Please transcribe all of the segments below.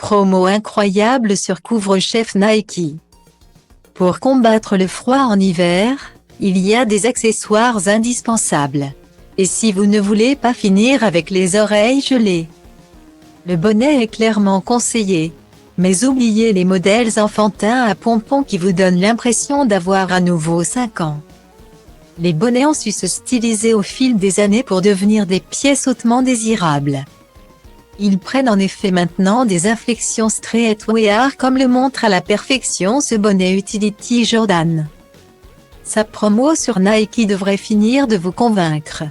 Promo incroyable sur couvre-chef Nike. Pour combattre le froid en hiver, il y a des accessoires indispensables. Et si vous ne voulez pas finir avec les oreilles gelées, le bonnet est clairement conseillé. Mais oubliez les modèles enfantins à pompons qui vous donnent l'impression d'avoir à nouveau 5 ans. Les bonnets ont su se styliser au fil des années pour devenir des pièces hautement désirables. Ils prennent en effet maintenant des inflexions streetwear comme le montre à la perfection ce bonnet Utility Jordan. Sa promo sur Nike devrait finir de vous convaincre.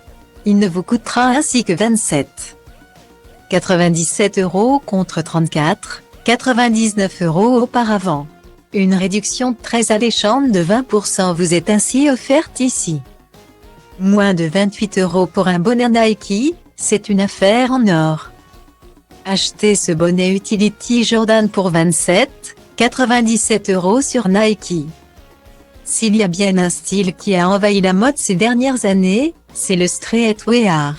Il ne vous coûtera ainsi que 27,97 € contre 34,99 € auparavant. Une réduction très alléchante de 20% vous est ainsi offerte ici. Moins de 28 € pour un bonnet Nike, c'est une affaire en or. Achetez ce bonnet Utility Jordan pour 27,97 € sur Nike. S'il y a bien un style qui a envahi la mode ces dernières années, c'est le streetwear.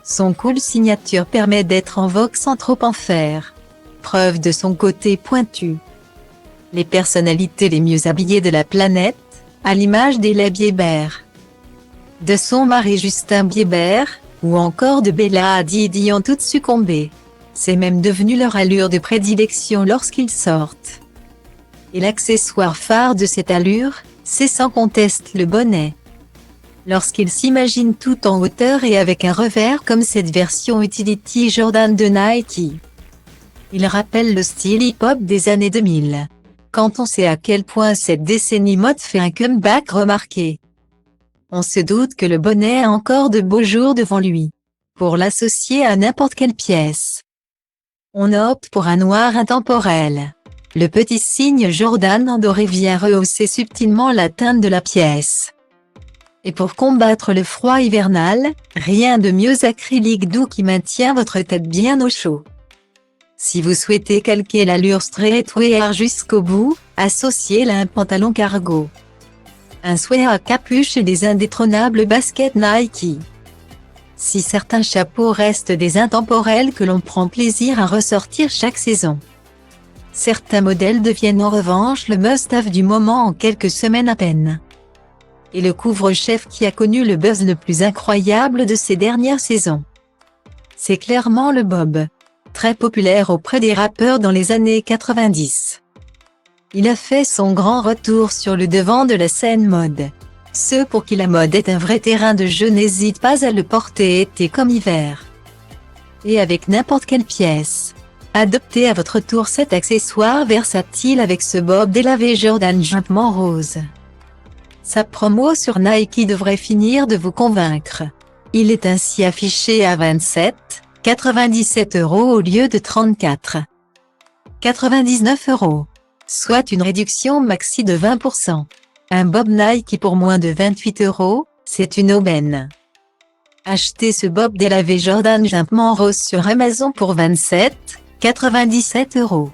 Son cool signature permet d'être en vogue sans trop en faire. Preuve de son côté pointu. Les personnalités les mieux habillées de la planète, à l'image d'Hailey Bieber, de son mari Justin Bieber, ou encore de Bella Hadid y ont toutes succombé. C'est même devenu leur allure de prédilection lorsqu'ils sortent. Et l'accessoire phare de cette allure, c'est sans conteste le bonnet. Lorsqu'ils s'imaginent tout en hauteur et avec un revers comme cette version Utility Jordan de Nike. Il rappelle le style hip-hop des années 2000. Quand on sait à quel point cette décennie mode fait un comeback remarqué, on se doute que le bonnet a encore de beaux jours devant lui. Pour l'associer à n'importe quelle pièce, on opte pour un noir intemporel. Le petit signe Jordan en doré vient rehausser subtilement la teinte de la pièce. Et pour combattre le froid hivernal, rien de mieux acrylique doux qui maintient votre tête bien au chaud. Si vous souhaitez calquer l'allure streetwear jusqu'au bout, associez-la à un pantalon cargo, un sweat à capuche et des indétrônables baskets Nike. Si certains chapeaux restent des intemporels que l'on prend plaisir à ressortir chaque saison, certains modèles deviennent en revanche le must-have du moment en quelques semaines à peine. Et le couvre-chef qui a connu le buzz le plus incroyable de ces dernières saisons, c'est clairement le bob, très populaire auprès des rappeurs dans les années 90. Il a fait son grand retour sur le devant de la scène mode. Ceux pour qui la mode est un vrai terrain de jeu n'hésitent pas à le porter été comme hiver. Et avec n'importe quelle pièce. Adoptez à votre tour cet accessoire versatile avec ce bob délavé Jordan Jumpman rose. Sa promo sur Nike devrait finir de vous convaincre. Il est ainsi affiché à 27,97 € au lieu de 34,99 €, soit une réduction maxi de 20%. Un bob Nike pour moins de 28 €, c'est une aubaine. Achetez ce bob délavé Jordan Jumpman rose sur Amazon pour 27,97 €.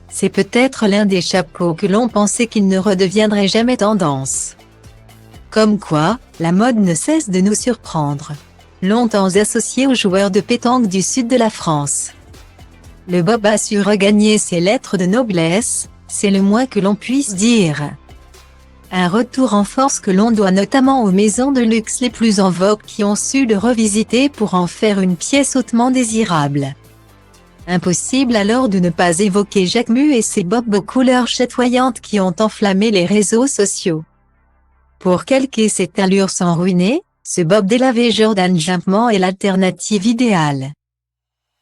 C'est peut-être l'un des chapeaux que l'on pensait qu'il ne redeviendrait jamais tendance. Comme quoi, la mode ne cesse de nous surprendre. Longtemps associé aux joueurs de pétanque du sud de la France, le bob a su regagner ses lettres de noblesse, c'est le moins que l'on puisse dire. Un retour en force que l'on doit notamment aux maisons de luxe les plus en vogue qui ont su le revisiter pour en faire une pièce hautement désirable. Impossible alors de ne pas évoquer Jacquemus et ses bobs aux couleurs chatoyantes qui ont enflammé les réseaux sociaux. Pour calquer cette allure sans ruiner, ce bob délavé Jordan Jumpman est l'alternative idéale.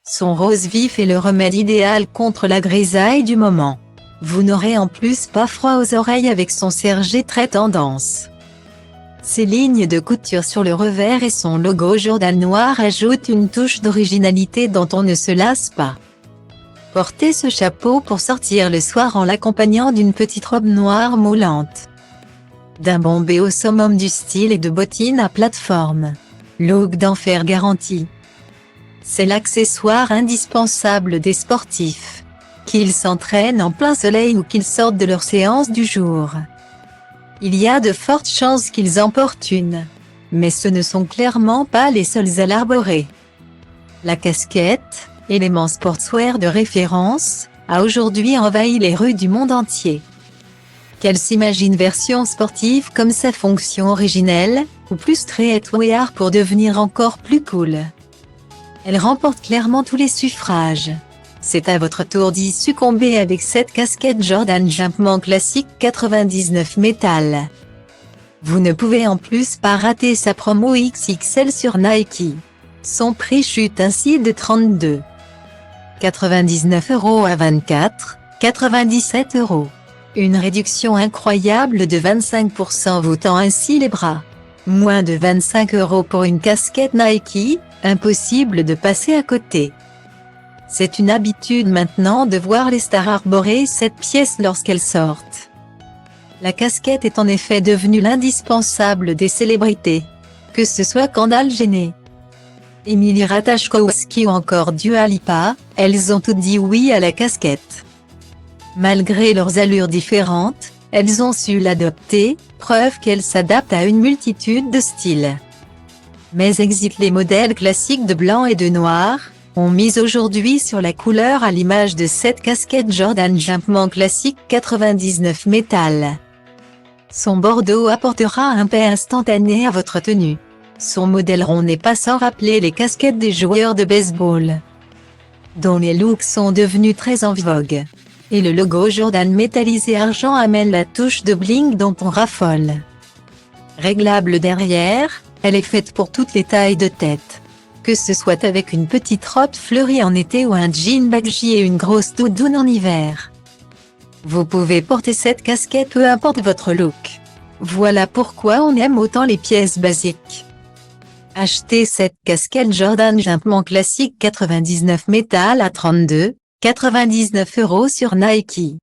Son rose vif est le remède idéal contre la grisaille du moment. Vous n'aurez en plus pas froid aux oreilles avec son sergé très tendance. Ses lignes de couture sur le revers et son logo Jordan noir ajoutent une touche d'originalité dont on ne se lasse pas. Portez ce chapeau pour sortir le soir en l'accompagnant d'une petite robe noire moulante, d'un bombé au summum du style et de bottines à plateforme. Look d'enfer garanti. C'est l'accessoire indispensable des sportifs, qu'ils s'entraînent en plein soleil ou qu'ils sortent de leur séance du jour. Il y a de fortes chances qu'ils en portent une. Mais ce ne sont clairement pas les seuls à l'arborer. La casquette, Élément sportswear de référence, a aujourd'hui envahi les rues du monde entier. Qu'elle s'imagine version sportive comme sa fonction originelle, ou plus streetwear pour devenir encore plus cool. Elle remporte clairement tous les suffrages. C'est à votre tour d'y succomber avec cette casquette Jordan Jumpman Classic 99 métal. Vous ne pouvez en plus pas rater sa promo XXL sur Nike. Son prix chute ainsi de 32,99 € à 24,97 €. Une réduction incroyable de 25% vous tend ainsi les bras. Moins de 25 € pour une casquette Nike, impossible de passer à côté. C'est une habitude maintenant de voir les stars arborer cette pièce lorsqu'elles sortent. La casquette est en effet devenue l'indispensable des célébrités. Que ce soit Kendall Jenner, Emily Ratajkowski ou encore Dua Lipa, elles ont toutes dit oui à la casquette. Malgré leurs allures différentes, elles ont su l'adopter, preuve qu'elles s'adaptent à une multitude de styles. Mais exit les modèles classiques de blanc et de noir, on mise aujourd'hui sur la couleur à l'image de cette casquette Jordan Jumpman Classic 99 métal. Son bordeaux apportera un paix instantané à votre tenue. Son modèle rond n'est pas sans rappeler les casquettes des joueurs de baseball, dont les looks sont devenus très en vogue. Et le logo Jordan métallisé argent amène la touche de bling dont on raffole. Réglable derrière, elle est faite pour toutes les tailles de tête. Que ce soit avec une petite robe fleurie en été ou un jean baggy et une grosse doudoune en hiver. Vous pouvez porter cette casquette peu importe votre look. Voilà pourquoi on aime autant les pièces basiques. Achetez cette casquette Jordan Jumpman Classic 99 métal à 32,99 € sur Nike.